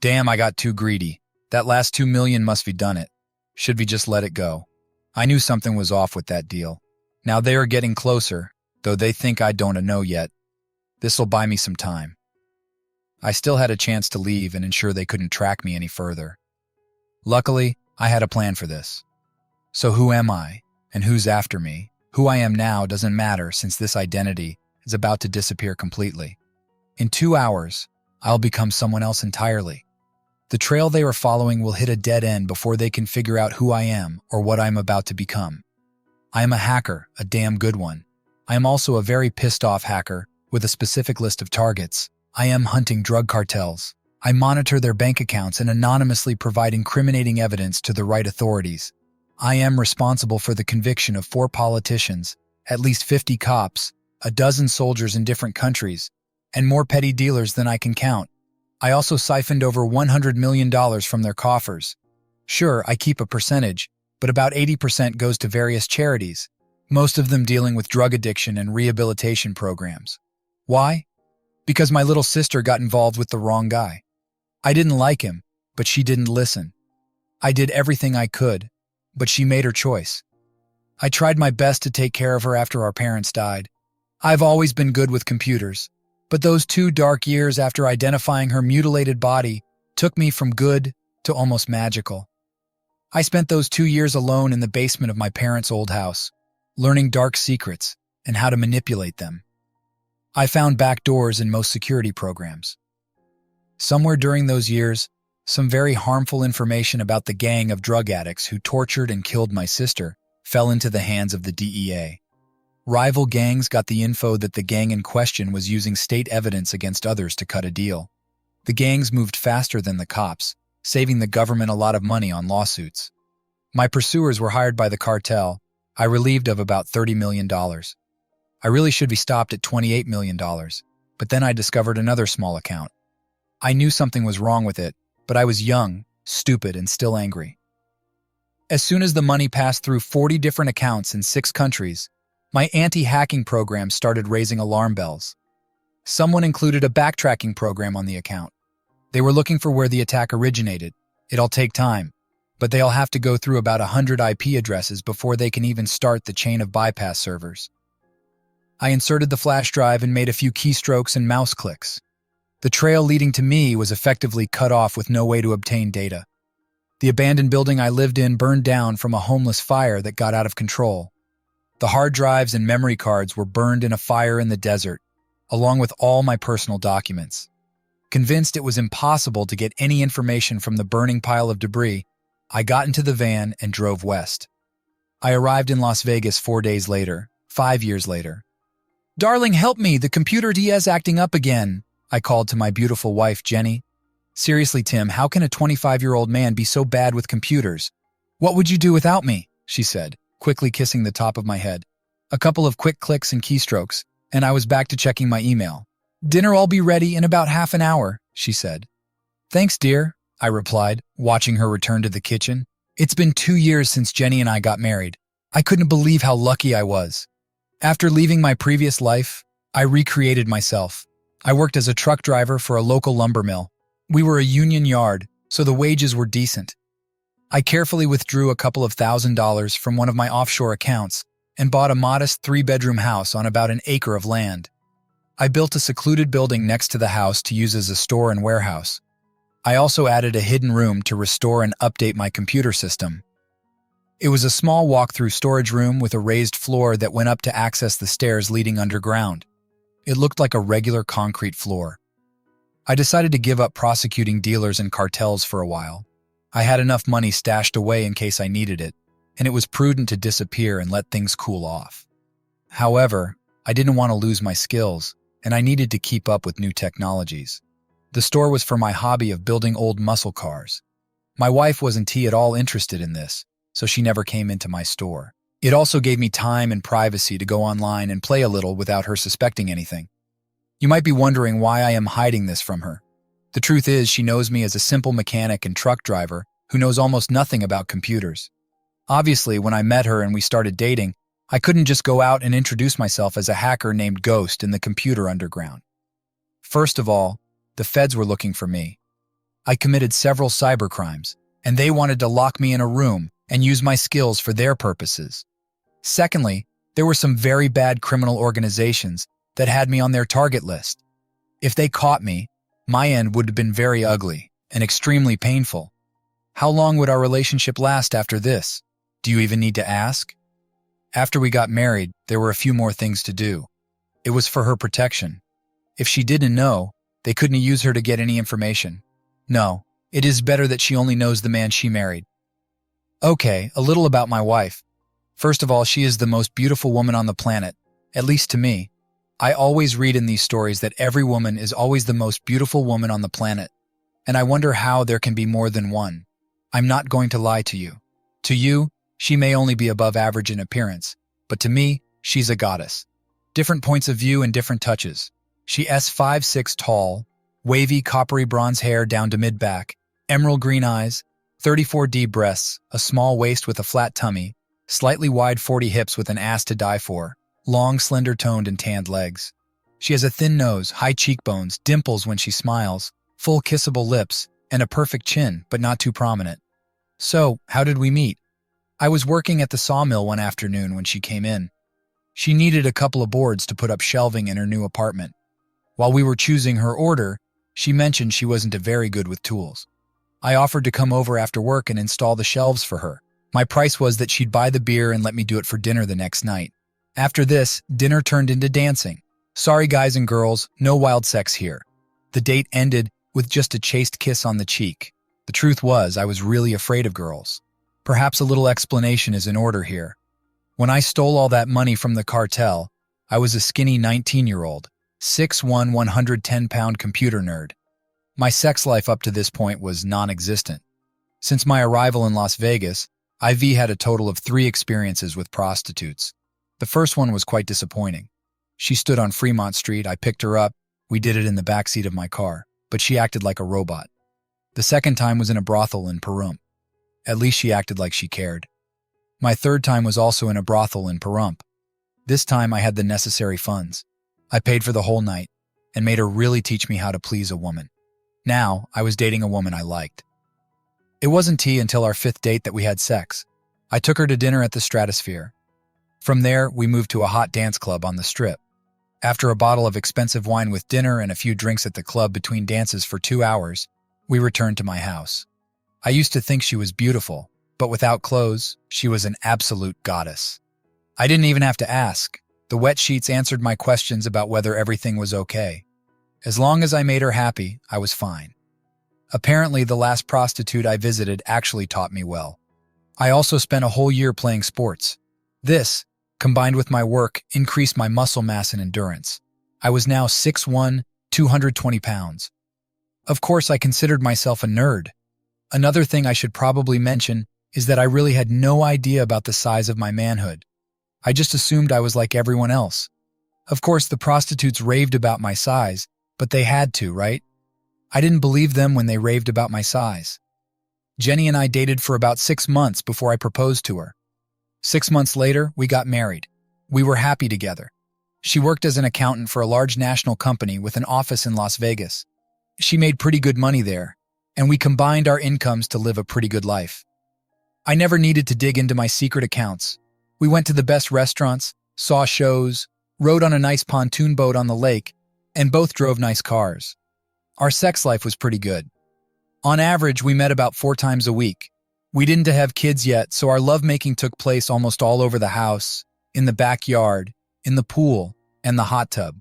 Damn, I got too greedy. That last 2 million must be done it. Should we just let it go? I knew something was off with that deal. Now they are getting closer, though they think I don't know yet. This'll buy me some time. I still had a chance to leave and ensure they couldn't track me any further. Luckily, I had a plan for this. So who am I, and who's after me? Who I am now doesn't matter since this identity is about to disappear completely. In 2 hours, I'll become someone else entirely. The trail they are following will hit a dead end before they can figure out who I am or what I'm about to become. I am a hacker, a damn good one. I am also a very pissed-off hacker with a specific list of targets. I am hunting drug cartels. I monitor their bank accounts and anonymously provide incriminating evidence to the right authorities. I am responsible for the conviction of 4 politicians, at least 50 cops, a dozen soldiers in different countries, and more petty dealers than I can count. I also siphoned over $100 million from their coffers. Sure, I keep a percentage, but about 80% goes to various charities, most of them dealing with drug addiction and rehabilitation programs. Why? Because my little sister got involved with the wrong guy. I didn't like him, but she didn't listen. I did everything I could, but she made her choice. I tried my best to take care of her after our parents died. I've always been good with computers, but those 2 dark years after identifying her mutilated body took me from good to almost magical. I spent those 2 years alone in the basement of my parents' old house, learning dark secrets and how to manipulate them. I found back doors in most security programs. Somewhere during those years, some very harmful information about the gang of drug addicts who tortured and killed my sister fell into the hands of the DEA. Rival gangs got the info that the gang in question was using state evidence against others to cut a deal. The gangs moved faster than the cops, saving the government a lot of money on lawsuits. My pursuers were hired by the cartel. I relieved of about $30 million. I really should be stopped at $28 million, but then I discovered another small account. I knew something was wrong with it, but I was young, stupid, and still angry. As soon as the money passed through 40 different accounts in 6 countries, my anti-hacking program started raising alarm bells. Someone included a backtracking program on the account. They were looking for where the attack originated. It'll take time, but they'll have to go through about 100 IP addresses before they can even start the chain of bypass servers. I inserted the flash drive and made a few keystrokes and mouse clicks. The trail leading to me was effectively cut off with no way to obtain data. The abandoned building I lived in burned down from a homeless fire that got out of control. The hard drives and memory cards were burned in a fire in the desert, along with all my personal documents. Convinced it was impossible to get any information from the burning pile of debris, I got into the van and drove west. I arrived in Las Vegas 4 days later, 5 years later. "Darling, help me, the computer DA's acting up again," I called to my beautiful wife, Jenny. "Seriously, Tim, how can a 25-year-old man be so bad with computers? What would you do without me?" she said, quickly kissing the top of my head. A couple of quick clicks and keystrokes, and I was back to checking my email. "Dinner'll be ready in about half an hour," she said. "Thanks, dear," I replied, watching her return to the kitchen. It's been 2 years since Jenny and I got married. I couldn't believe how lucky I was. After leaving my previous life, I recreated myself. I worked as a truck driver for a local lumber mill. We were a union yard, so the wages were decent. I carefully withdrew a couple of $1,000s from one of my offshore accounts and bought a modest 3-bedroom house on about an acre of land. I built a secluded building next to the house to use as a store and warehouse. I also added a hidden room to restore and update my computer system. It was a small walk-through storage room with a raised floor that went up to access the stairs leading underground. It looked like a regular concrete floor. I decided to give up prosecuting dealers and cartels for a while. I had enough money stashed away in case I needed it, and it was prudent to disappear and let things cool off. However, I didn't want to lose my skills, and I needed to keep up with new technologies. The store was for my hobby of building old muscle cars. My wife wasn't at all interested in this, so she never came into my store. It also gave me time and privacy to go online and play a little without her suspecting anything. You might be wondering why I am hiding this from her. The truth is, she knows me as a simple mechanic and truck driver who knows almost nothing about computers. Obviously, when I met her and we started dating, I couldn't just go out and introduce myself as a hacker named Ghost in the computer underground. First of all, the feds were looking for me. I committed several cybercrimes, and they wanted to lock me in a room and use my skills for their purposes. Secondly, there were some very bad criminal organizations that had me on their target list. If they caught me, my end would have been very ugly and extremely painful. How long would our relationship last after this? Do you even need to ask? After we got married, there were a few more things to do. It was for her protection. If she didn't know, they couldn't use her to get any information. No, it is better that she only knows the man she married. Okay, a little about my wife. First of all, she is the most beautiful woman on the planet, at least to me. I always read in these stories that every woman is always the most beautiful woman on the planet, and I wonder how there can be more than one. I'm not going to lie to you. To you, she may only be above average in appearance, but to me, she's a goddess. Different points of view and different touches. She's 5'6" tall, wavy coppery bronze hair down to mid-back, emerald green eyes, 34D breasts, a small waist with a flat tummy, slightly wide 40 hips with an ass to die for, long, slender-toned and tanned legs. She has a thin nose, high cheekbones, dimples when she smiles, full kissable lips, and a perfect chin, but not too prominent. So, how did we meet? I was working at the sawmill one afternoon when she came in. She needed a couple of boards to put up shelving in her new apartment. While we were choosing her order, she mentioned she wasn't very good with tools. I offered to come over after work and install the shelves for her. My price was that she'd buy the beer and let me do it for dinner the next night. After this, dinner turned into dancing. Sorry guys and girls, no wild sex here. The date ended with just a chaste kiss on the cheek. The truth was, I was really afraid of girls. Perhaps a little explanation is in order here. When I stole all that money from the cartel, I was a skinny 19-year-old, 6'1", 110-pound computer nerd. My sex life up to this point was non-existent. Since my arrival in Las Vegas, IV had a total of 3 experiences with prostitutes. The first one was quite disappointing. She stood on Fremont Street, I picked her up, we did it in the backseat of my car, but she acted like a robot. The second time was in a brothel in Pahrump. At least she acted like she cared. My third time was also in a brothel in Pahrump. This time I had the necessary funds. I paid for the whole night and made her really teach me how to please a woman. Now, I was dating a woman I liked. It wasn't tea until our 5th date that we had sex. I took her to dinner at the Stratosphere. From there, we moved to a hot dance club on the Strip. After a bottle of expensive wine with dinner and a few drinks at the club between dances for 2 hours, we returned to my house. I used to think she was beautiful, but without clothes, she was an absolute goddess. I didn't even have to ask. The wet sheets answered my questions about whether everything was okay. As long as I made her happy, I was fine. Apparently, the last prostitute I visited actually taught me well. I also spent a whole year playing sports. This, combined with my work, increased my muscle mass and endurance. I was now 6'1", 220 pounds. Of course, I considered myself a nerd. Another thing I should probably mention is that I really had no idea about the size of my manhood. I just assumed I was like everyone else. Of course, the prostitutes raved about my size, but they had to, right? I didn't believe them when they raved about my size. Jenny and I dated for about 6 months before I proposed to her. 6 months later, we got married. We were happy together. She worked as an accountant for a large national company with an office in Las Vegas. She made pretty good money there, and we combined our incomes to live a pretty good life. I never needed to dig into my secret accounts. We went to the best restaurants, saw shows, rode on a nice pontoon boat on the lake, and both drove nice cars. Our sex life was pretty good. On average, we met about 4 times a week. We didn't have kids yet, so our lovemaking took place almost all over the house, in the backyard, in the pool, and the hot tub.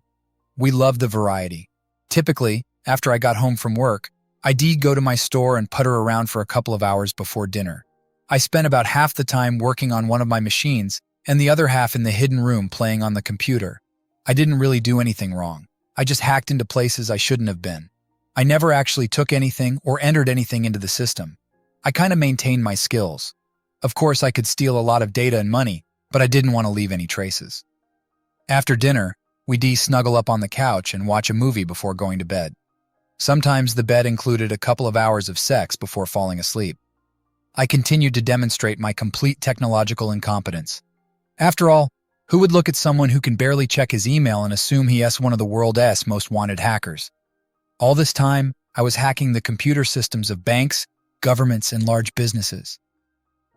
We loved the variety. Typically, after I got home from work, I'd go to my store and putter around for a couple of hours before dinner. I spent about half the time working on one of my machines and the other half in the hidden room playing on the computer. I didn't really do anything wrong. I just hacked into places I shouldn't have been. I never actually took anything or entered anything into the system. I kind of maintained my skills. Of course, I could steal a lot of data and money, but I didn't want to leave any traces. After dinner, we'd snuggle up on the couch and watch a movie before going to bed. Sometimes the bed included a couple of hours of sex before falling asleep. I continued to demonstrate my complete technological incompetence. After all, who would look at someone who can barely check his email and assume he is one of the world's most wanted hackers? All this time, I was hacking the computer systems of banks, governments, and large businesses.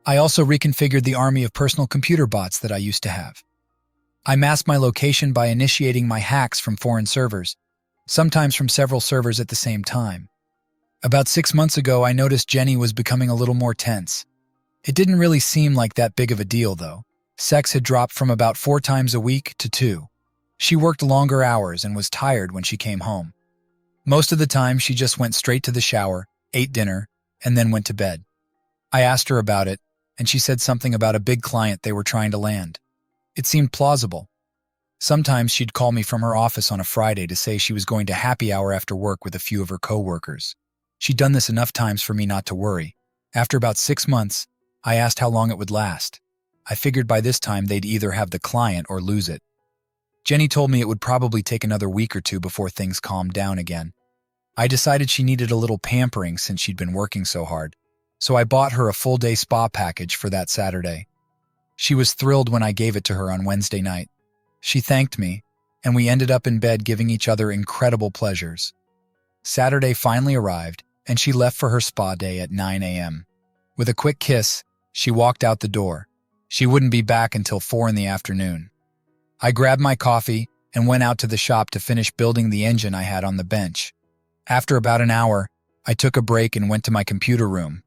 I also reconfigured the army of personal computer bots that I used to have. I masked my location by initiating my hacks from foreign servers, sometimes from several servers at the same time. About 6 months ago, I noticed Jenny was becoming a little more tense. It didn't really seem like that big of a deal, though. Sex had dropped from about 4 times a week to 2. She worked longer hours and was tired when she came home. Most of the time, she just went straight to the shower, ate dinner, and then went to bed. I asked her about it, and she said something about a big client they were trying to land. It seemed plausible. Sometimes she'd call me from her office on a Friday to say she was going to happy hour after work with a few of her coworkers. She'd done this enough times for me not to worry. After about 6 months, I asked how long it would last. I figured by this time they'd either have the client or lose it. Jenny told me it would probably take another week or 2 before things calmed down again. I decided she needed a little pampering since she'd been working so hard, so I bought her a full-day spa package for that Saturday. She was thrilled when I gave it to her on Wednesday night. She thanked me, and we ended up in bed giving each other incredible pleasures. Saturday finally arrived, and she left for her spa day at 9 a.m. With a quick kiss, she walked out the door. She wouldn't be back until 4 in the afternoon. I grabbed my coffee and went out to the shop to finish building the engine I had on the bench. After about an hour, I took a break and went to my computer room.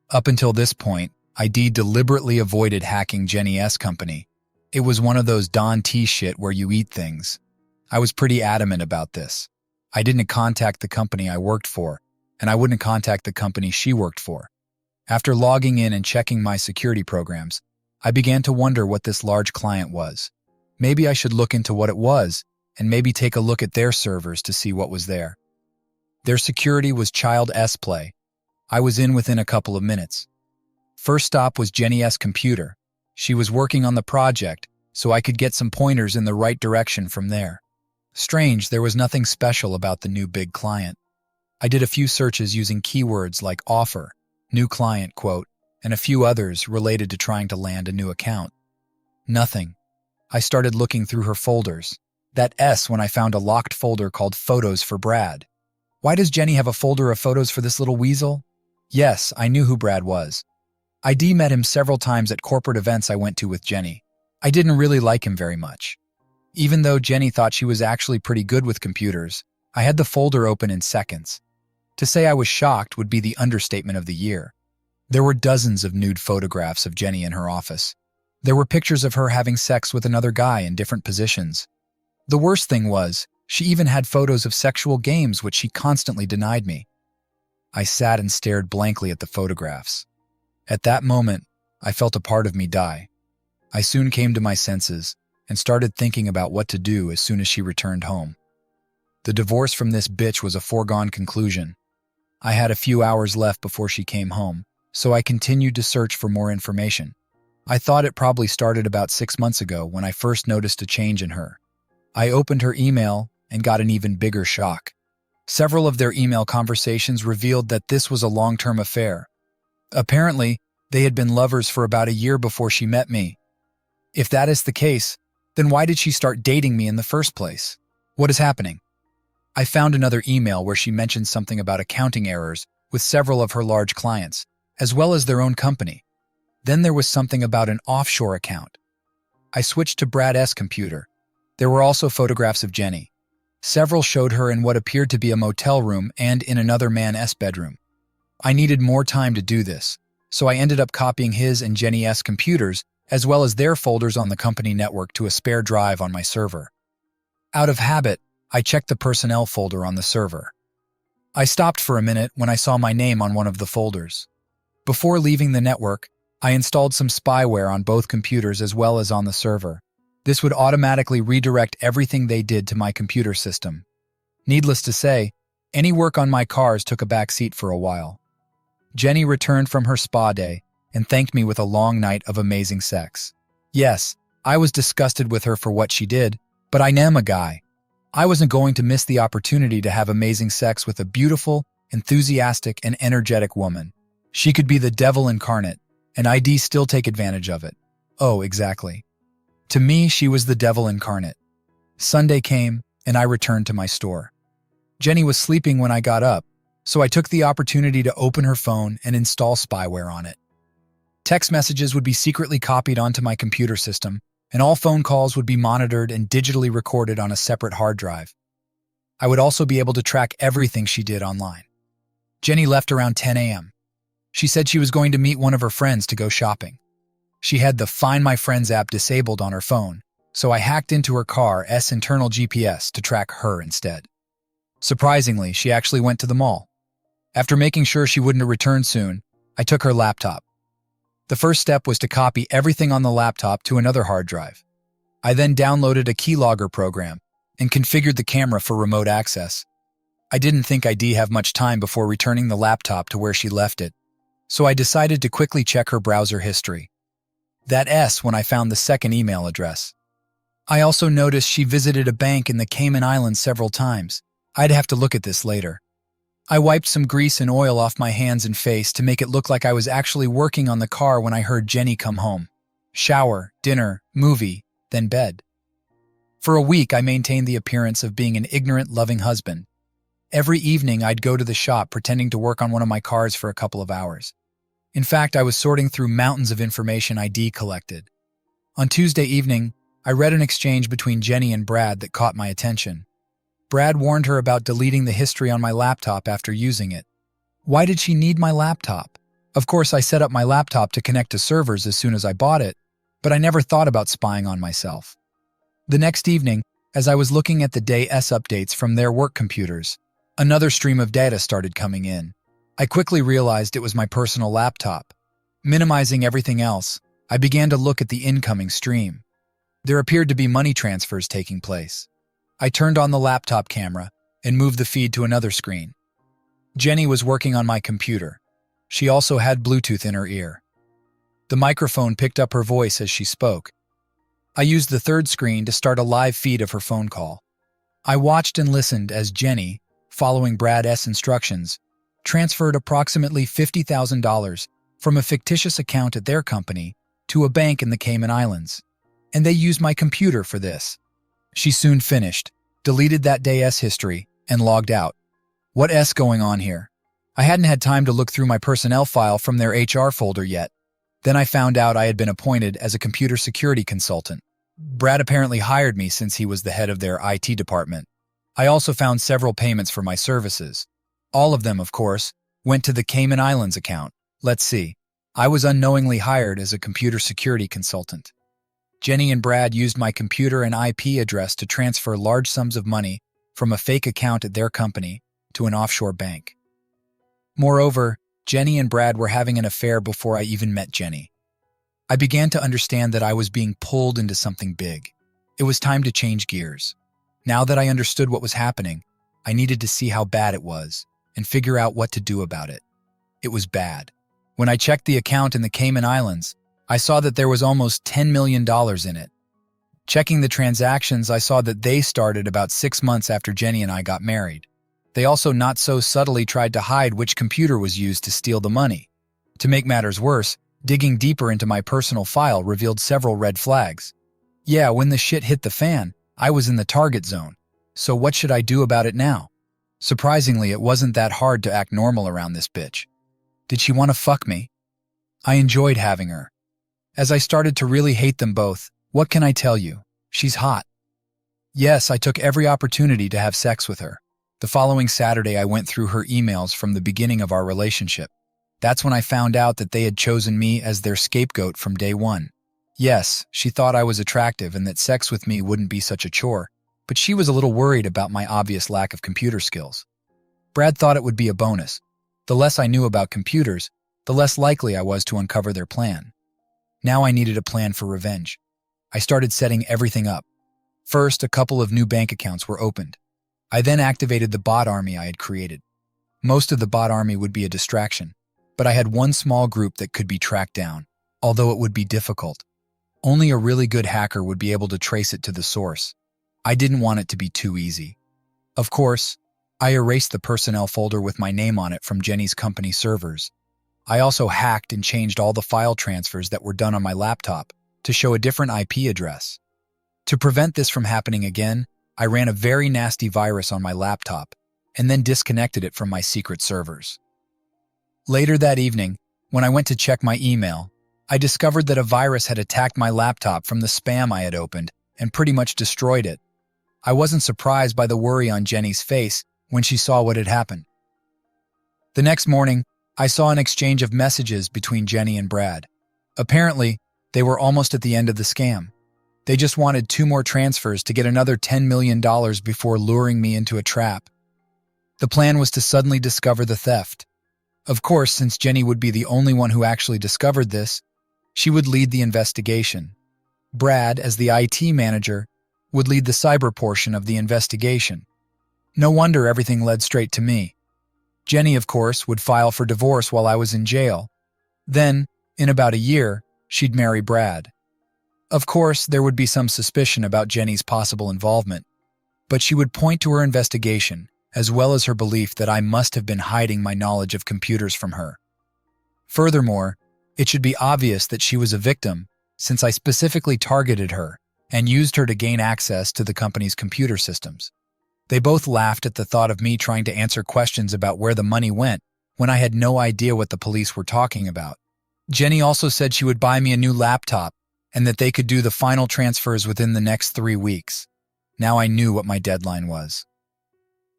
Up until this point, ID deliberately avoided hacking Jenny S. company. It was one of those Don T shit where you eat things. I was pretty adamant about this. I didn't contact the company I worked for, and I wouldn't contact the company she worked for. After logging in and checking my security programs, I began to wonder what this large client was. Maybe I should look into what it was, and maybe take a look at their servers to see what was there. Their security was Child S Play. I was in within a couple of minutes. First stop was Jenny S. computer. She was working on the project, so I could get some pointers in the right direction from there. Strange, there was nothing special about the new big client. I did a few searches using keywords like offer, new client quote, and a few others related to trying to land a new account. Nothing. I started looking through her folders. That S when I found a locked folder called Photos for Brad. Why does Jenny have a folder of photos for this little weasel? Yes, I knew who Brad was. ID met him several times at corporate events I went to with Jenny. I didn't really like him very much. Even though Jenny thought she was actually pretty good with computers, I had the folder open in seconds. To say I was shocked would be the understatement of the year. There were dozens of nude photographs of Jenny in her office. There were pictures of her having sex with another guy in different positions. The worst thing was, she even had photos of sexual games which she constantly denied me. I sat and stared blankly at the photographs. At that moment, I felt a part of me die. I soon came to my senses and started thinking about what to do as soon as she returned home. The divorce from this bitch was a foregone conclusion. I had a few hours left before she came home, so I continued to search for more information. I thought it probably started about 6 months ago when I first noticed a change in her. I opened her email and got an even bigger shock. Several of their email conversations revealed that this was a long-term affair. Apparently, they had been lovers for about a year before she met me. If that is the case, then why did she start dating me in the first place? What is happening? I found another email where she mentioned something about accounting errors with several of her large clients, as well as their own company. Then there was something about an offshore account. I switched to Brad S. computer. There were also photographs of Jenny. Several showed her in what appeared to be a motel room and in another man's bedroom. I needed more time to do this, so I ended up copying his and Jenny S. computers as well as their folders on the company network to a spare drive on my server. Out of habit, I checked the personnel folder on the server. I stopped for a minute when I saw my name on one of the folders. Before leaving the network, I installed some spyware on both computers as well as on the server. This would automatically redirect everything they did to my computer system. Needless to say, any work on my cars took a back seat for a while. Jenny returned from her spa day and thanked me with a long night of amazing sex. Yes, I was disgusted with her for what she did, but I am a guy. I wasn't going to miss the opportunity to have amazing sex with a beautiful, enthusiastic, and energetic woman. She could be the devil incarnate, and I'd still take advantage of it. Oh, exactly. To me, she was the devil incarnate. Sunday came, and I returned to my store. Jenny was sleeping when I got up, So I took the opportunity to open her phone and install spyware on it. Text messages would be secretly copied onto my computer system, and all phone calls would be monitored and digitally recorded on a separate hard drive. I would also be able to track everything she did online. Jenny left around 10 a.m. She said she was going to meet one of her friends to go shopping. She had the Find My Friends app disabled on her phone, so I hacked into her car's internal GPS to track her instead. Surprisingly, she actually went to the mall. After making sure she wouldn't return soon, I took her laptop. The first step was to copy everything on the laptop to another hard drive. I then downloaded a keylogger program and configured the camera for remote access. I didn't think I'd have much time before returning the laptop to where she left it, so I decided to quickly check her browser history. That's when I found the second email address. I also noticed she visited a bank in the Cayman Islands several times. I'd have to look at this later. I wiped some grease and oil off my hands and face to make it look like I was actually working on the car when I heard Jenny come home. Shower, dinner, movie, then bed. For a week, I maintained the appearance of being an ignorant, loving husband. Every evening, I'd go to the shop pretending to work on one of my cars for a couple of hours. In fact, I was sorting through mountains of information I'd collected. On Tuesday evening, I read an exchange between Jenny and Brad that caught my attention. Brad warned her about deleting the history on my laptop after using it. Why did she need my laptop? Of course, I set up my laptop to connect to servers as soon as I bought it, but I never thought about spying on myself. The next evening, as I was looking at the day's updates from their work computers, another stream of data started coming in. I quickly realized it was my personal laptop. Minimizing everything else, I began to look at the incoming stream. There appeared to be money transfers taking place. I turned on the laptop camera and moved the feed to another screen. Jenny was working on my computer. She also had Bluetooth in her ear. The microphone picked up her voice as she spoke. I used the third screen to start a live feed of her phone call. I watched and listened as Jenny, following Brad's instructions, transferred approximately $50,000 from a fictitious account at their company to a bank in the Cayman Islands, and they used my computer for this. She soon finished, deleted that day's history, and logged out. What's going on here? I hadn't had time to look through my personnel file from their HR folder yet. Then I found out I had been appointed as a computer security consultant. Brad apparently hired me since he was the head of their IT department. I also found several payments for my services. All of them, of course, went to the Cayman Islands account. Let's see. I was unknowingly hired as a computer security consultant. Jenny and Brad used my computer and IP address to transfer large sums of money from a fake account at their company to an offshore bank. Moreover, Jenny and Brad were having an affair before I even met Jenny. I began to understand that I was being pulled into something big. It was time to change gears. Now that I understood what was happening, I needed to see how bad it was and figure out what to do about it. It was bad. When I checked the account in the Cayman Islands, I saw that there was almost $10 million in it. Checking the transactions, I saw that they started about 6 months after Jenny and I got married. They also not so subtly tried to hide which computer was used to steal the money. To make matters worse, digging deeper into my personal file revealed several red flags. Yeah, when the shit hit the fan, I was in the target zone. So what should I do about it now? Surprisingly, it wasn't that hard to act normal around this bitch. Did she want to fuck me? I enjoyed having her. As I started to really hate them both, what can I tell you? She's hot. Yes, I took every opportunity to have sex with her. The following Saturday, I went through her emails from the beginning of our relationship. That's when I found out that they had chosen me as their scapegoat from day one. Yes, she thought I was attractive and that sex with me wouldn't be such a chore, but she was a little worried about my obvious lack of computer skills. Brad thought it would be a bonus. The less I knew about computers, the less likely I was to uncover their plan. Now I needed a plan for revenge. I started setting everything up. First, a couple of new bank accounts were opened. I then activated the bot army I had created. Most of the bot army would be a distraction, but I had one small group that could be tracked down, although it would be difficult. Only a really good hacker would be able to trace it to the source. I didn't want it to be too easy. Of course, I erased the personnel folder with my name on it from Jenny's company servers. I also hacked and changed all the file transfers that were done on my laptop to show a different IP address. To prevent this from happening again, I ran a very nasty virus on my laptop. and then disconnected it from my secret servers. Later that evening, when I went to check my email, I discovered that a virus had attacked my laptop from the spam I had opened and pretty much destroyed it. I wasn't surprised by the worry on Jenny's face when she saw what had happened. The next morning, I saw an exchange of messages between Jenny and Brad. Apparently, they were almost at the end of the scam. They just wanted 2 more transfers to get another $10 million before luring me into a trap. The plan was to suddenly discover the theft. Of course, since Jenny would be the only one who actually discovered this, she would lead the investigation. Brad, as the IT manager, would lead the cyber portion of the investigation. No wonder everything led straight to me. Jenny, of course, would file for divorce while I was in jail. Then, in about a year, she'd marry Brad. Of course, there would be some suspicion about Jenny's possible involvement, but she would point to her investigation, as well as her belief that I must have been hiding my knowledge of computers from her. Furthermore, it should be obvious that she was a victim, since I specifically targeted her and used her to gain access to the company's computer systems. They both laughed at the thought of me trying to answer questions about where the money went when I had no idea what the police were talking about. Jenny also said she would buy me a new laptop and that they could do the final transfers within the next 3 weeks. Now I knew what my deadline was.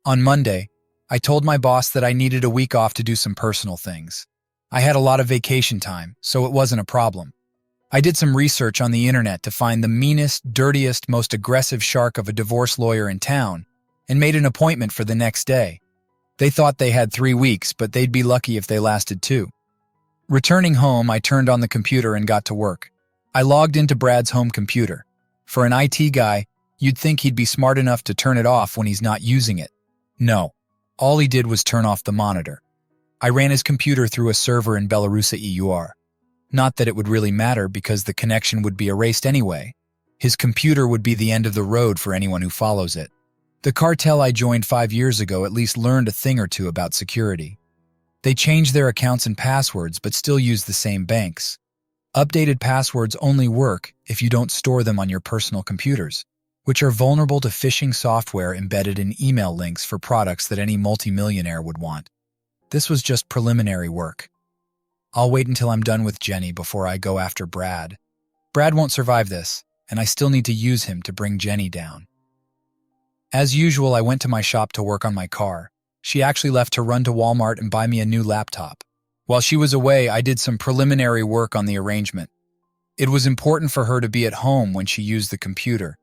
On Monday, I told my boss that I needed a week off to do some personal things. I had a lot of vacation time, so it wasn't a problem. I did some research on the internet to find the meanest, dirtiest, most aggressive shark of a divorce lawyer in town and made an appointment for the next day. They thought they had 3 weeks, but they'd be lucky if they lasted 2. Returning home, I turned on the computer and got to work. I logged into Brad's home computer. For an IT guy, you'd think he'd be smart enough to turn it off when he's not using it. No, all he did was turn off the monitor. I ran his computer through a server in Belarusia EUR. Not that it would really matter because the connection would be erased anyway. His computer would be the end of the road for anyone who follows it. The cartel I joined 5 years ago at least learned a thing or two about security. They changed their accounts and passwords but still use the same banks. Updated passwords only work if you don't store them on your personal computers, which are vulnerable to phishing software embedded in email links for products that any multimillionaire would want. This was just preliminary work. I'll wait until I'm done with Jenny before I go after Brad. Brad won't survive this, and I still need to use him to bring Jenny down. As usual, I went to my shop to work on my car. She actually left to run to Walmart and buy me a new laptop. While she was away, I did some preliminary work on the arrangement. It was important for her to be at home when she used the computer.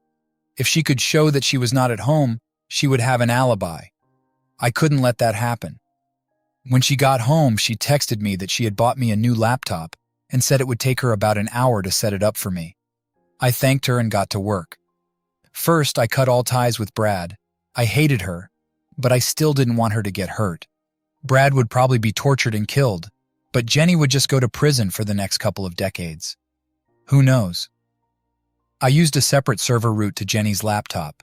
If she could show that she was not at home, she would have an alibi. I couldn't let that happen. When she got home, she texted me that she had bought me a new laptop and said it would take her about an hour to set it up for me. I thanked her and got to work. First, I cut all ties with Brad. I hated her, but I still didn't want her to get hurt. Brad would probably be tortured and killed, but Jenny would just go to prison for the next couple of decades. Who knows? I used a separate server route to Jenny's laptop.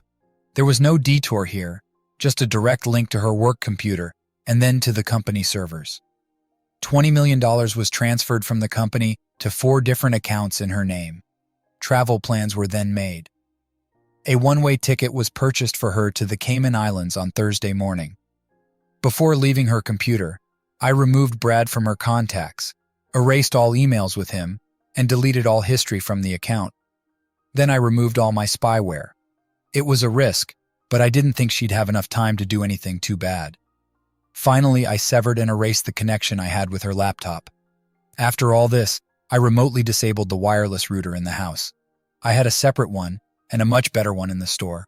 There was no detour here, just a direct link to her work computer and then to the company servers. $20 million was transferred from the company to 4 different accounts in her name. Travel plans were then made. A one-way ticket was purchased for her to the Cayman Islands on Thursday morning. Before leaving her computer, I removed Brad from her contacts, erased all emails with him, and deleted all history from the account. Then I removed all my spyware. It was a risk, but I didn't think she'd have enough time to do anything too bad. Finally, I severed and erased the connection I had with her laptop. After all this, I remotely disabled the wireless router in the house. I had a separate one, and a much better one in the store.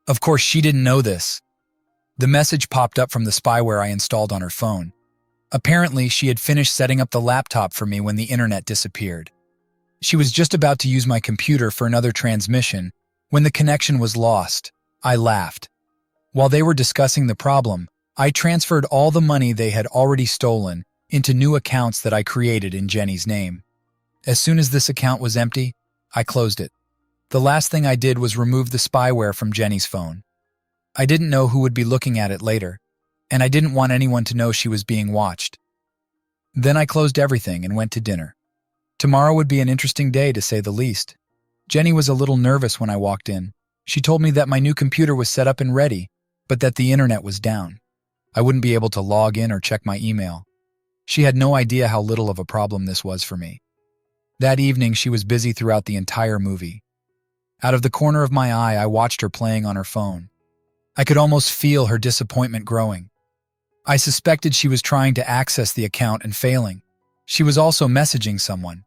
Of course, she didn't know this. The message popped up from the spyware I installed on her phone. Apparently, she had finished setting up the laptop for me when the internet disappeared. She was just about to use my computer for another transmission when the connection was lost. I laughed. While they were discussing the problem, I transferred all the money they had already stolen into new accounts that I created in Jenny's name. As soon as this account was empty, I closed it. The last thing I did was remove the spyware from Jenny's phone. I didn't know who would be looking at it later, and I didn't want anyone to know she was being watched. Then I closed everything and went to dinner. Tomorrow would be an interesting day, to say the least. Jenny was a little nervous when I walked in. She told me that my new computer was set up and ready, but that the internet was down. I wouldn't be able to log in or check my email. She had no idea how little of a problem this was for me. That evening, she was busy throughout the entire movie. Out of the corner of my eye, I watched her playing on her phone. I could almost feel her disappointment growing. I suspected she was trying to access the account and failing. She was also messaging someone.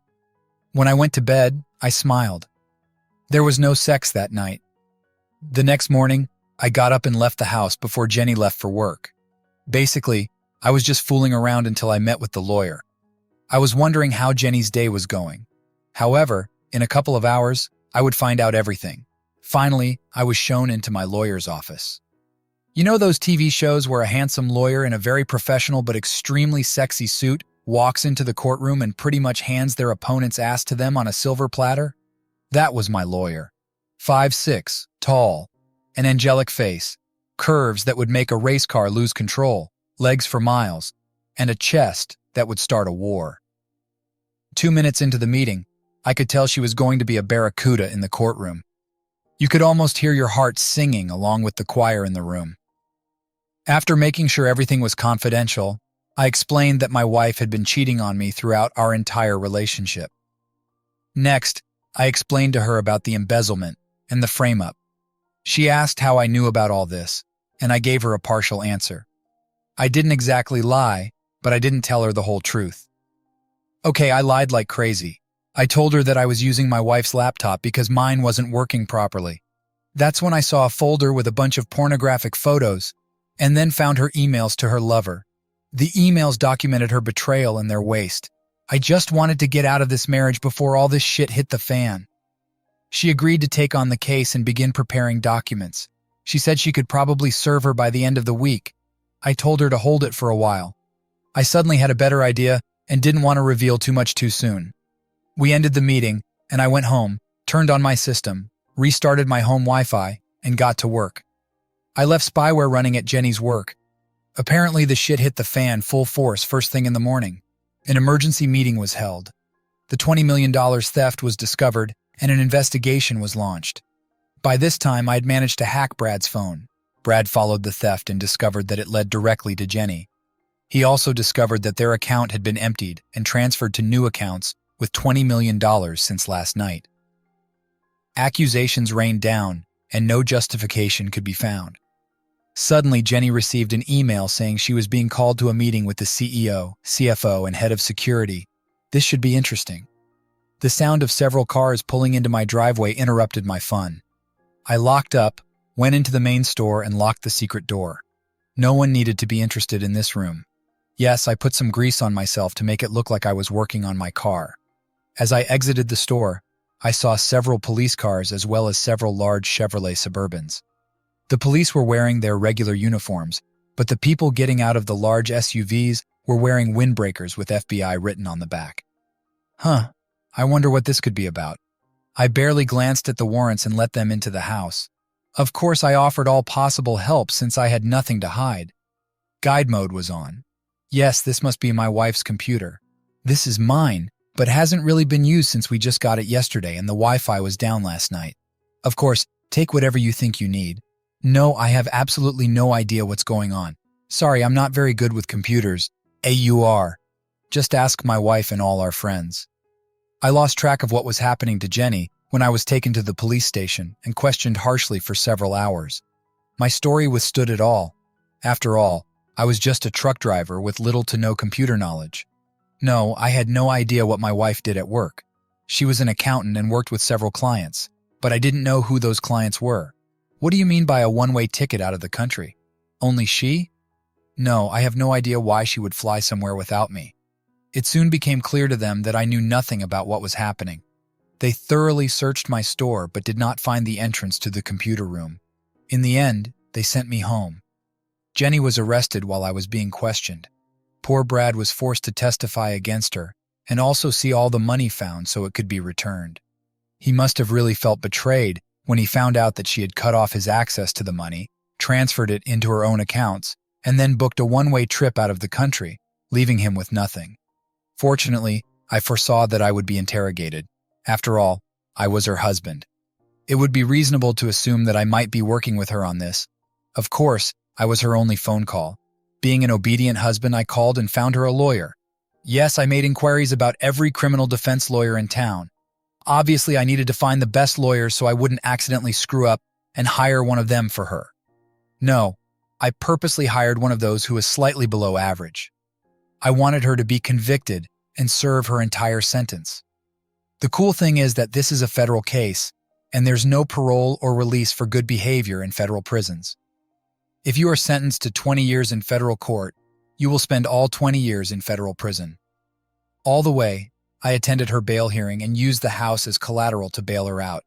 When I went to bed, I smiled. There was no sex that night. The next morning, I got up and left the house before Jenny left for work. Basically, I was just fooling around until I met with the lawyer. I was wondering how Jenny's day was going. However, in a couple of hours, I would find out everything. Finally, I was shown into my lawyer's office. You know those TV shows where a handsome lawyer in a very professional but extremely sexy suit walks into the courtroom and pretty much hands their opponent's ass to them on a silver platter? That was my lawyer. 5'6", tall, an angelic face, curves that would make a race car lose control, legs for miles, and a chest that would start a war. 2 minutes into the meeting, I could tell she was going to be a barracuda in the courtroom. You could almost hear your heart singing along with the choir in the room. After making sure everything was confidential, I explained that my wife had been cheating on me throughout our entire relationship. Next, I explained to her about the embezzlement and the frame-up. She asked how I knew about all this, and I gave her a partial answer. I didn't exactly lie, but I didn't tell her the whole truth. Okay, I lied like crazy. I told her that I was using my wife's laptop because mine wasn't working properly. That's when I saw a folder with a bunch of pornographic photos, and then found her emails to her lover. The emails documented her betrayal and their waste. I just wanted to get out of this marriage before all this shit hit the fan. She agreed to take on the case and begin preparing documents. She said she could probably serve her by the end of the week. I told her to hold it for a while. I suddenly had a better idea and didn't want to reveal too much too soon. We ended the meeting, and I went home, turned on my system, restarted my home Wi-Fi, and got to work. I left spyware running at Jenny's work. Apparently the shit hit the fan full force first thing in the morning. An emergency meeting was held. The $20 million theft was discovered, and an investigation was launched. By this time, I had managed to hack Brad's phone. Brad followed the theft and discovered that it led directly to Jenny. He also discovered that their account had been emptied and transferred to new accounts with $20 million since last night. Accusations rained down, and no justification could be found. Suddenly, Jenny received an email saying she was being called to a meeting with the CEO, CFO, and head of security. This should be interesting. The sound of several cars pulling into my driveway interrupted my fun. I locked up, went into the main store, and locked the secret door. No one needed to be interested in this room. Yes, I put some grease on myself to make it look like I was working on my car. As I exited the store, I saw several police cars as well as several large Chevrolet Suburbans. The police were wearing their regular uniforms, but the people getting out of the large SUVs were wearing windbreakers with FBI written on the back. I wonder what this could be about. I barely glanced at the warrants and let them into the house. Of course, I offered all possible help since I had nothing to hide. Guide mode was on. Yes, this must be my wife's computer. This is mine, but hasn't really been used since we just got it yesterday and the Wi-Fi was down last night. Of course, take whatever you think you need. No, I have absolutely no idea what's going on. Sorry, I'm not very good with computers. AUR. Just ask my wife and all our friends. I lost track of what was happening to Jenny when I was taken to the police station and questioned harshly for several hours. My story withstood it all. After all, I was just a truck driver with little to no computer knowledge. No, I had no idea what my wife did at work. She was an accountant and worked with several clients, but I didn't know who those clients were. What do you mean by a one-way ticket out of the country? Only she? No, I have no idea why she would fly somewhere without me. It soon became clear to them that I knew nothing about what was happening. They thoroughly searched my store but did not find the entrance to the computer room. In the end, they sent me home. Jenny was arrested while I was being questioned. Poor Brad was forced to testify against her and also see all the money found so it could be returned. He must have really felt betrayed when he found out that she had cut off his access to the money, transferred it into her own accounts, and then booked a one-way trip out of the country, leaving him with nothing. Fortunately, I foresaw that I would be interrogated. After all, I was her husband. It would be reasonable to assume that I might be working with her on this. Of course, I was her only phone call. Being an obedient husband, I called and found her a lawyer. Yes, I made inquiries about every criminal defense lawyer in town. Obviously, I needed to find the best lawyers so I wouldn't accidentally screw up and hire one of them for her. No, I purposely hired one of those who was slightly below average. I wanted her to be convicted and serve her entire sentence. The cool thing is that this is a federal case, and there's no parole or release for good behavior in federal prisons. If you are sentenced to 20 years in federal court, you will spend all 20 years in federal prison. All the way, I attended her bail hearing and used the house as collateral to bail her out.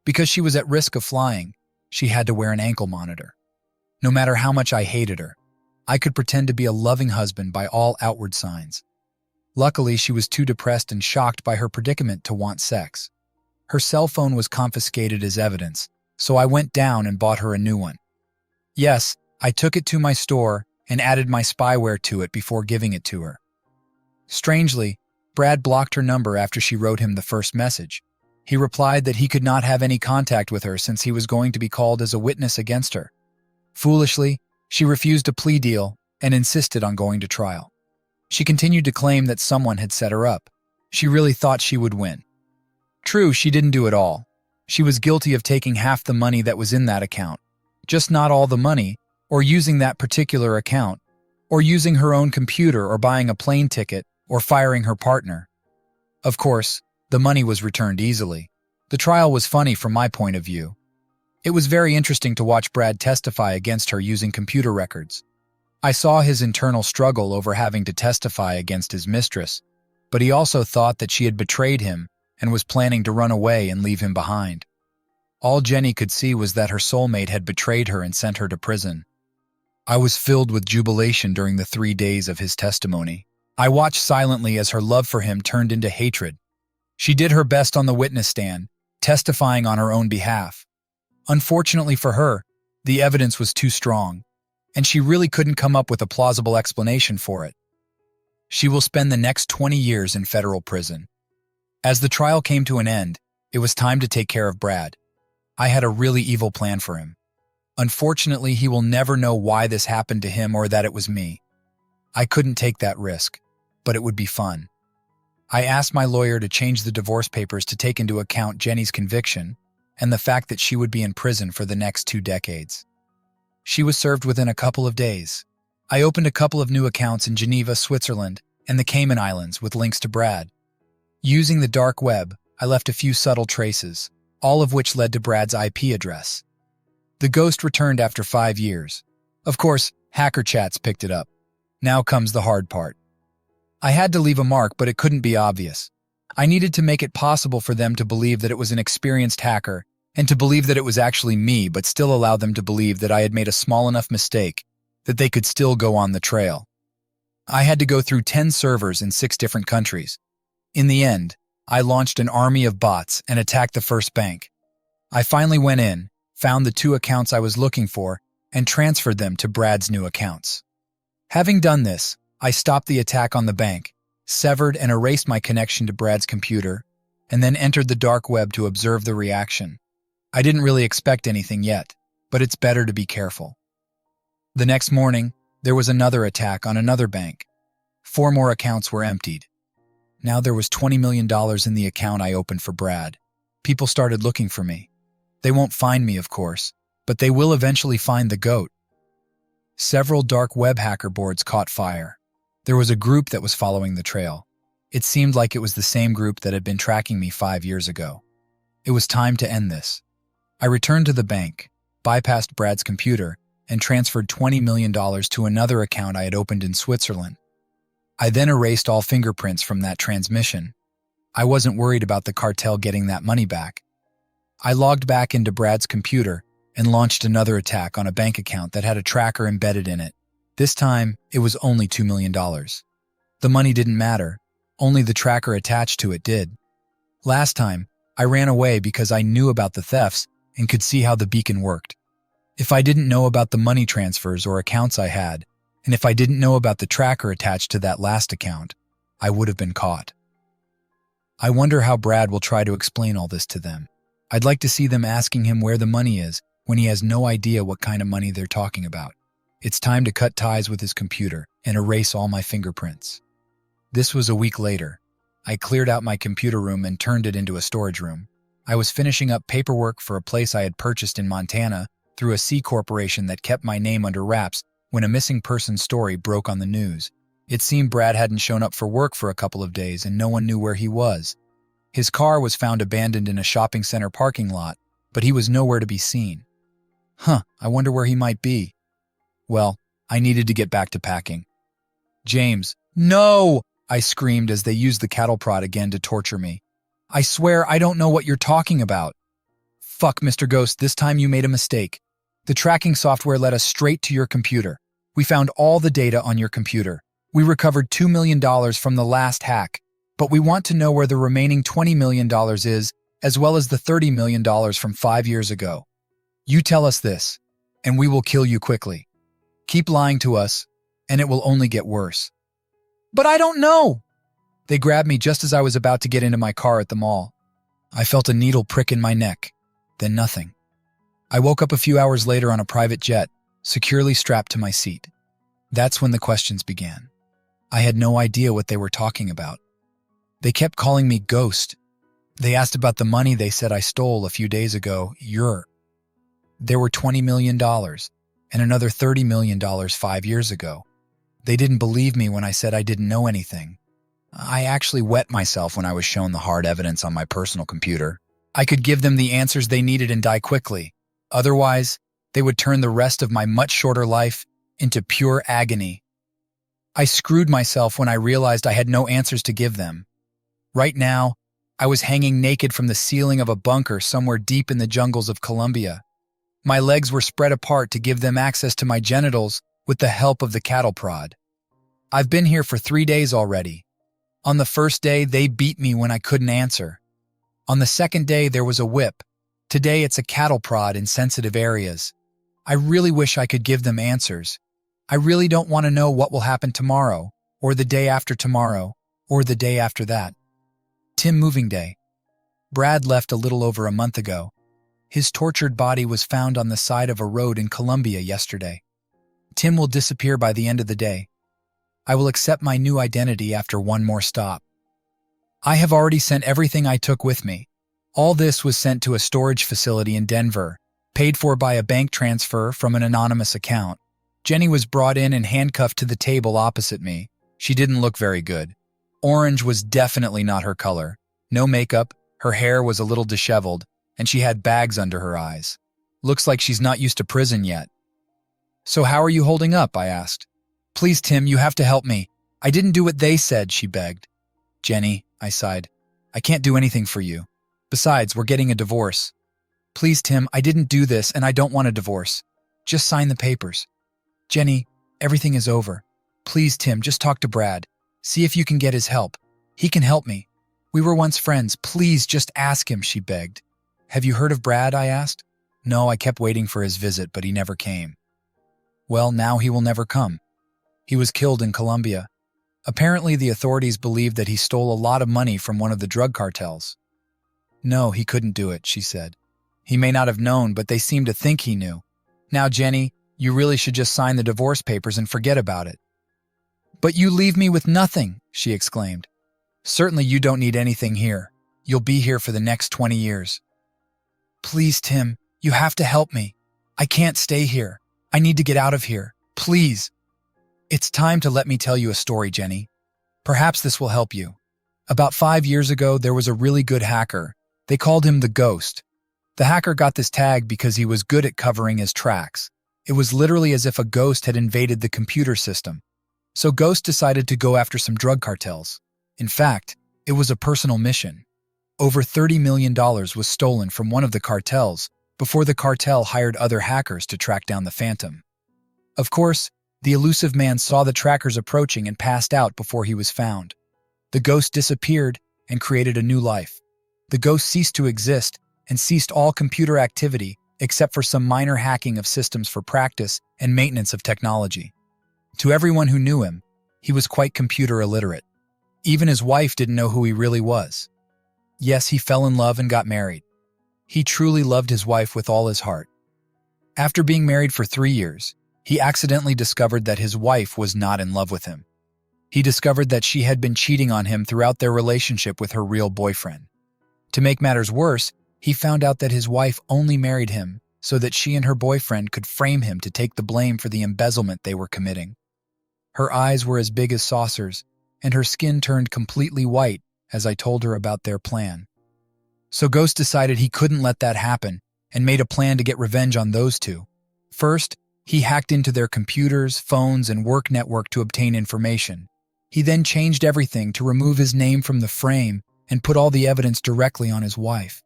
Because she was at risk of flying, she had to wear an ankle monitor. No matter how much I hated her, I could pretend to be a loving husband by all outward signs. Luckily, she was too depressed and shocked by her predicament to want sex. Her cell phone was confiscated as evidence, so I went down and bought her a new one. Yes, I took it to my store and added my spyware to it before giving it to her. Strangely, Brad blocked her number after she wrote him the first message. He replied that he could not have any contact with her since he was going to be called as a witness against her. Foolishly, she refused a plea deal and insisted on going to trial. She continued to claim that someone had set her up. She really thought she would win. True, she didn't do it all. She was guilty of taking half the money that was in that account, just not all the money, or using that particular account, or using her own computer or buying a plane ticket or firing her partner. Of course, the money was returned easily. The trial was funny from my point of view. It was very interesting to watch Brad testify against her using computer records. I saw his internal struggle over having to testify against his mistress, but he also thought that she had betrayed him and was planning to run away and leave him behind. All Jenny could see was that her soulmate had betrayed her and sent her to prison. I was filled with jubilation during the 3 days of his testimony. I watched silently as her love for him turned into hatred. She did her best on the witness stand, testifying on her own behalf. Unfortunately for her, the evidence was too strong, and she really couldn't come up with a plausible explanation for it. She will spend the next 20 years in federal prison. As the trial came to an end, it was time to take care of Brad. I had a really evil plan for him. Unfortunately, he will never know why this happened to him or that it was me. I couldn't take that risk, but it would be fun. I asked my lawyer to change the divorce papers to take into account Jenny's conviction and the fact that she would be in prison for the next 2 decades. She was served within a couple of days. I opened a couple of new accounts in Geneva, Switzerland, and the Cayman Islands with links to Brad. Using the dark web, I left a few subtle traces, all of which led to Brad's IP address. The ghost returned after 5 years. Of course, hacker chats picked it up. Now comes the hard part. I had to leave a mark, but it couldn't be obvious. I needed to make it possible for them to believe that it was an experienced hacker and to believe that it was actually me, but still allow them to believe that I had made a small enough mistake that they could still go on the trail. I had to go through 10 servers in 6 different countries. In the end, I launched an army of bots and attacked the first bank. I finally went in, found the 2 accounts I was looking for, and transferred them to Brad's new accounts. Having done this, I stopped the attack on the bank, severed and erased my connection to Brad's computer, and then entered the dark web to observe the reaction. I didn't really expect anything yet, but it's better to be careful. The next morning, there was another attack on another bank. 4 more accounts were emptied. Now there was $20 million in the account I opened for Brad. People started looking for me. They won't find me, of course, but they will eventually find the goat. Several dark web hacker boards caught fire. There was a group that was following the trail. It seemed like it was the same group that had been tracking me 5 years ago. It was time to end this. I returned to the bank, bypassed Brad's computer, and transferred $20 million to another account I had opened in Switzerland. I then erased all fingerprints from that transmission. I wasn't worried about the cartel getting that money back. I logged back into Brad's computer and launched another attack on a bank account that had a tracker embedded in it. This time, it was only $2 million. The money didn't matter, only the tracker attached to it did. Last time, I ran away because I knew about the thefts and could see how the beacon worked. If I didn't know about the money transfers or accounts I had, and if I didn't know about the tracker attached to that last account, I would have been caught. I wonder how Brad will try to explain all this to them. I'd like to see them asking him where the money is when he has no idea what kind of money they're talking about. It's time to cut ties with his computer and erase all my fingerprints. This was a week later. I cleared out my computer room and turned it into a storage room. I was finishing up paperwork for a place I had purchased in Montana through a C corporation that kept my name under wraps when a missing person story broke on the news. It seemed Brad hadn't shown up for work for a couple of days and no one knew where he was. His car was found abandoned in a shopping center parking lot, but he was nowhere to be seen. I wonder where he might be. Well, I needed to get back to packing. James, no! I screamed as they used the cattle prod again to torture me. I swear I don't know what you're talking about. Fuck, Mr. Ghost, this time you made a mistake. The tracking software led us straight to your computer. We found all the data on your computer. We recovered $2 million from the last hack, but we want to know where the remaining $20 million is, as well as the $30 million from 5 years ago. You tell us this, and we will kill you quickly. Keep lying to us, and it will only get worse. But I don't know! They grabbed me just as I was about to get into my car at the mall. I felt a needle prick in my neck, then nothing. I woke up a few hours later on a private jet, securely strapped to my seat. That's when the questions began. I had no idea what they were talking about. They kept calling me Ghost. They asked about the money they said I stole a few days ago. There were $20 million and another $30 million 5 years ago. They didn't believe me when I said I didn't know anything. I actually wet myself when I was shown the hard evidence on my personal computer. I could give them the answers they needed and die quickly. Otherwise, they would turn the rest of my much shorter life into pure agony. I screwed myself when I realized I had no answers to give them. Right now, I was hanging naked from the ceiling of a bunker somewhere deep in the jungles of Colombia. My legs were spread apart to give them access to my genitals with the help of the cattle prod. I've been here for 3 days already. On the first day, they beat me when I couldn't answer. On the second day, there was a whip. Today, it's a cattle prod in sensitive areas. I really wish I could give them answers. I really don't want to know what will happen tomorrow, or the day after tomorrow, or the day after that. Tim moving day. Brad left a little over a month ago. His tortured body was found on the side of a road in Colombia yesterday. Tim will disappear by the end of the day. I will accept my new identity after one more stop. I have already sent everything I took with me. All this was sent to a storage facility in Denver, paid for by a bank transfer from an anonymous account. Jenny was brought in and handcuffed to the table opposite me. She didn't look very good. Orange was definitely not her color. No makeup, her hair was a little disheveled, and she had bags under her eyes. Looks like she's not used to prison yet. So how are you holding up? I asked. Please, Tim, you have to help me. I didn't do what they said, she begged. Jenny, I sighed. I can't do anything for you. Besides, we're getting a divorce. Please, Tim, I didn't do this and I don't want a divorce. Just sign the papers. Jenny, everything is over. Please, Tim, just talk to Brad. See if you can get his help. He can help me. We were once friends. Please just ask him, she begged. Have you heard of Brad? I asked. No, I kept waiting for his visit, but he never came. Well, now he will never come. He was killed in Colombia. Apparently, the authorities believed that he stole a lot of money from one of the drug cartels. No, he couldn't do it, she said. He may not have known, but they seemed to think he knew. Now, Jenny, you really should just sign the divorce papers and forget about it. But you leave me with nothing, she exclaimed. Certainly you don't need anything here. You'll be here for the next 20 years. Please, Tim, you have to help me. I can't stay here. I need to get out of here. Please. It's time to let me tell you a story, Jenny. Perhaps this will help you. About 5 years ago, there was a really good hacker. They called him the Ghost. The hacker got this tag because he was good at covering his tracks. It was literally as if a ghost had invaded the computer system. So Ghost decided to go after some drug cartels. In fact, it was a personal mission. Over $30 million was stolen from one of the cartels before the cartel hired other hackers to track down the Phantom. Of course, the elusive man saw the trackers approaching and passed out before he was found. The Ghost disappeared and created a new life. The Ghost ceased to exist and ceased all computer activity except for some minor hacking of systems for practice and maintenance of technology. To everyone who knew him, he was quite computer illiterate. Even his wife didn't know who he really was. Yes, he fell in love and got married. He truly loved his wife with all his heart. After being married for 3 years, he accidentally discovered that his wife was not in love with him. He discovered that she had been cheating on him throughout their relationship with her real boyfriend. To make matters worse, he found out that his wife only married him so that she and her boyfriend could frame him to take the blame for the embezzlement they were committing. Her eyes were as big as saucers, and her skin turned completely white as I told her about their plan. So Ghost decided he couldn't let that happen and made a plan to get revenge on those two. First, he hacked into their computers, phones, and work network to obtain information. He then changed everything to remove his name from the frame and put all the evidence directly on his wife.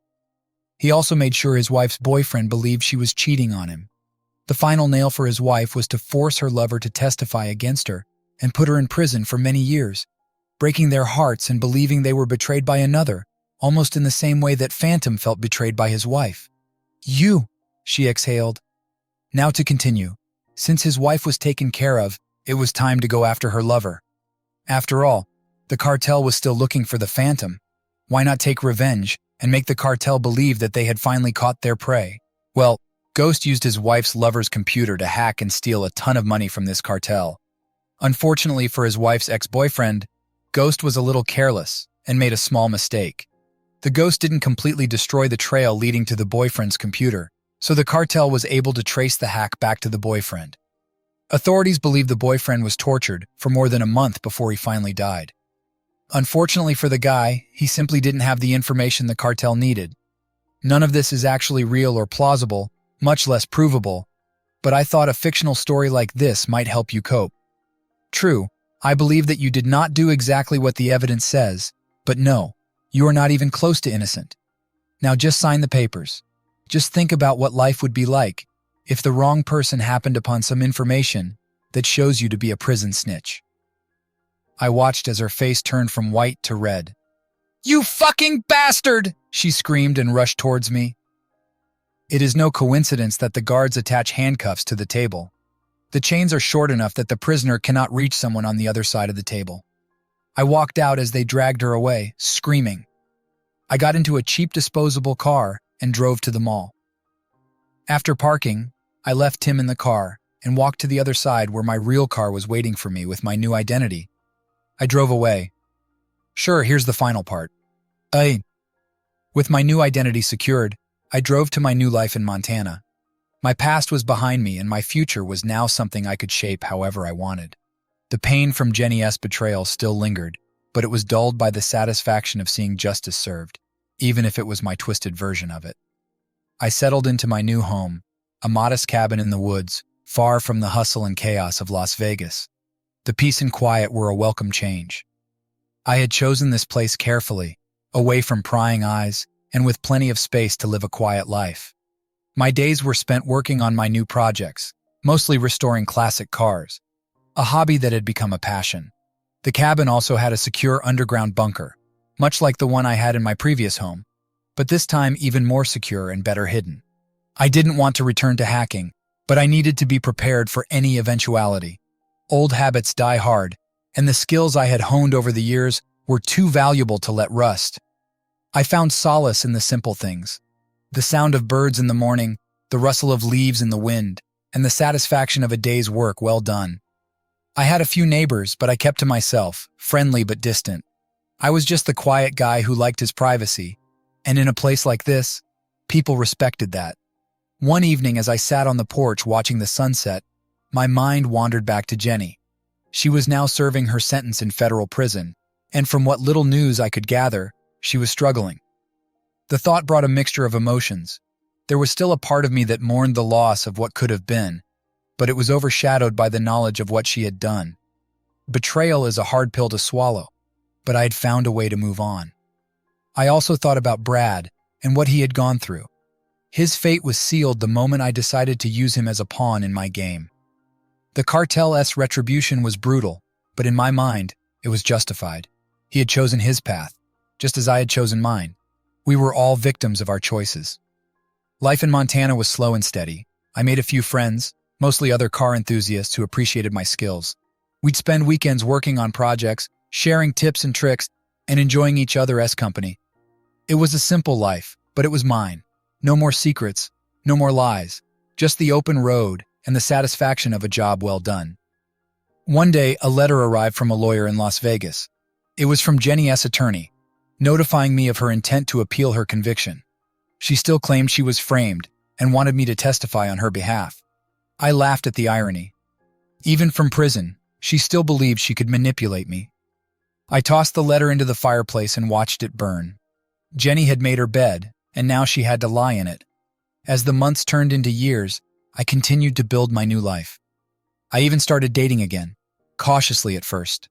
He also made sure his wife's boyfriend believed she was cheating on him. The final nail for his wife was to force her lover to testify against her and put her in prison for many years, breaking their hearts and believing they were betrayed by another, almost in the same way that Phantom felt betrayed by his wife. "You," she exhaled. Now to continue. Since his wife was taken care of, it was time to go after her lover. After all, the cartel was still looking for the Phantom. Why not take revenge and make the cartel believe that they had finally caught their prey? Well, Ghost used his wife's lover's computer to hack and steal a ton of money from this cartel. Unfortunately for his wife's ex-boyfriend, Ghost was a little careless and made a small mistake. The Ghost didn't completely destroy the trail leading to the boyfriend's computer, so the cartel was able to trace the hack back to the boyfriend. Authorities believe the boyfriend was tortured for more than a month before he finally died. Unfortunately for the guy, he simply didn't have the information the cartel needed. None of this is actually real or plausible, much less provable, but I thought a fictional story like this might help you cope. True, I believe that you did not do exactly what the evidence says, but no, you are not even close to innocent. Now just sign the papers. Just think about what life would be like if the wrong person happened upon some information that shows you to be a prison snitch. I watched as her face turned from white to red. "You fucking bastard!" she screamed and rushed towards me. It is no coincidence that the guards attach handcuffs to the table. The chains are short enough that the prisoner cannot reach someone on the other side of the table. I walked out as they dragged her away, screaming. I got into a cheap disposable car and drove to the mall. After parking, I left Tim in the car and walked to the other side where my real car was waiting for me with my new identity. I drove away. Sure, here's the final part. With my new identity secured, I drove to my new life in Montana. My past was behind me and my future was now something I could shape however I wanted. The pain from Jenny S.'s betrayal still lingered, but it was dulled by the satisfaction of seeing justice served, even if it was my twisted version of it. I settled into my new home, a modest cabin in the woods, far from the hustle and chaos of Las Vegas. The peace and quiet were a welcome change. I had chosen this place carefully, away from prying eyes, and with plenty of space to live a quiet life. My days were spent working on my new projects, mostly restoring classic cars, a hobby that had become a passion. The cabin also had a secure underground bunker, much like the one I had in my previous home, but this time even more secure and better hidden. I didn't want to return to hacking, but I needed to be prepared for any eventuality. Old habits die hard, and the skills I had honed over the years were too valuable to let rust. I found solace in the simple things. The sound of birds in the morning, the rustle of leaves in the wind, and the satisfaction of a day's work well done. I had a few neighbors, but I kept to myself, friendly but distant. I was just the quiet guy who liked his privacy, and in a place like this, people respected that. One evening as I sat on the porch watching the sunset, my mind wandered back to Jenny. She was now serving her sentence in federal prison, and from what little news I could gather, she was struggling. The thought brought a mixture of emotions. There was still a part of me that mourned the loss of what could have been, but it was overshadowed by the knowledge of what she had done. Betrayal is a hard pill to swallow, but I had found a way to move on. I also thought about Brad and what he had gone through. His fate was sealed the moment I decided to use him as a pawn in my game. The cartel's retribution was brutal, but in my mind, it was justified. He had chosen his path, just as I had chosen mine. We were all victims of our choices. Life in Montana was slow and steady. I made a few friends, mostly other car enthusiasts who appreciated my skills. We'd spend weekends working on projects, sharing tips and tricks, and enjoying each other's company. It was a simple life, but it was mine. No more secrets, no more lies. just the open road and the satisfaction of a job well done. One day, a letter arrived from a lawyer in Las Vegas. It was from Jenny S. attorney, notifying me of her intent to appeal her conviction. She still claimed she was framed and wanted me to testify on her behalf. I laughed at the irony. Even from prison, she still believed she could manipulate me. I tossed the letter into the fireplace and watched it burn. Jenny had made her bed, and now she had to lie in it. As the months turned into years, I continued to build my new life. I even started dating again, cautiously at first.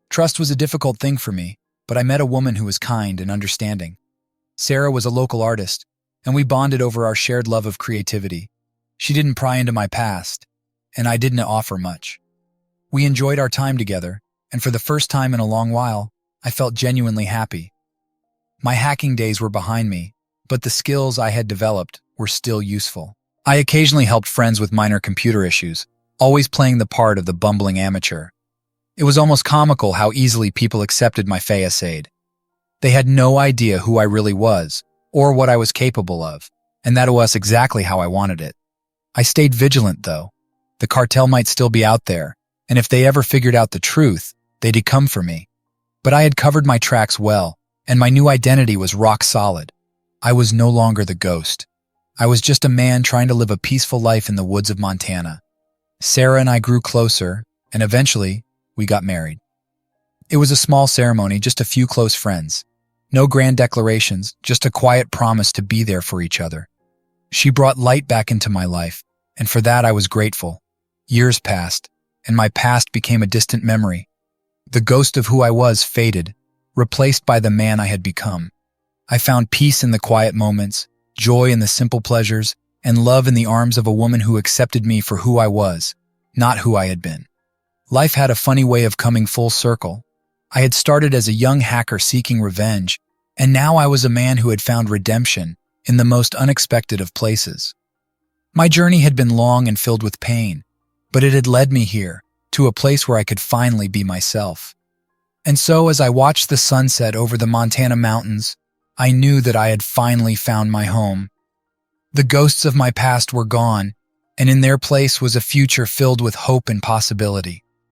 Trust was a difficult thing for me, but I met a woman who was kind and understanding. Sarah was a local artist, and we bonded over our shared love of creativity. She didn't pry into my past, and I didn't offer much. We enjoyed our time together, and for the first time in a long while, I felt genuinely happy. My hacking days were behind me, but the skills I had developed were still useful. I occasionally helped friends with minor computer issues, always playing the part of the bumbling amateur. It was almost comical how easily people accepted my facade. They had no idea who I really was, or what I was capable of, and that was exactly how I wanted it. I stayed vigilant, though. The cartel might still be out there, and if they ever figured out the truth, they'd come for me. But I had covered my tracks well, and my new identity was rock solid. I was no longer the ghost. I was just a man trying to live a peaceful life in the woods of Montana. Sarah and I grew closer, and eventually, we got married. It was a small ceremony, just a few close friends. No grand declarations, just a quiet promise to be there for each other. She brought light back into my life, and for that I was grateful. Years passed, and my past became a distant memory. The ghost of who I was faded, replaced by the man I had become. I found peace in the quiet moments, joy in the simple pleasures, and love in the arms of a woman who accepted me for who I was, not who I had been. Life had a funny way of coming full circle. I had started as a young hacker seeking revenge, and now I was a man who had found redemption in the most unexpected of places. My journey had been long and filled with pain, but it had led me here, to a place where I could finally be myself. And so as I watched the sunset over the Montana mountains, I knew that I had finally found my home. The ghosts of my past were gone, and in their place was a future filled with hope and possibility.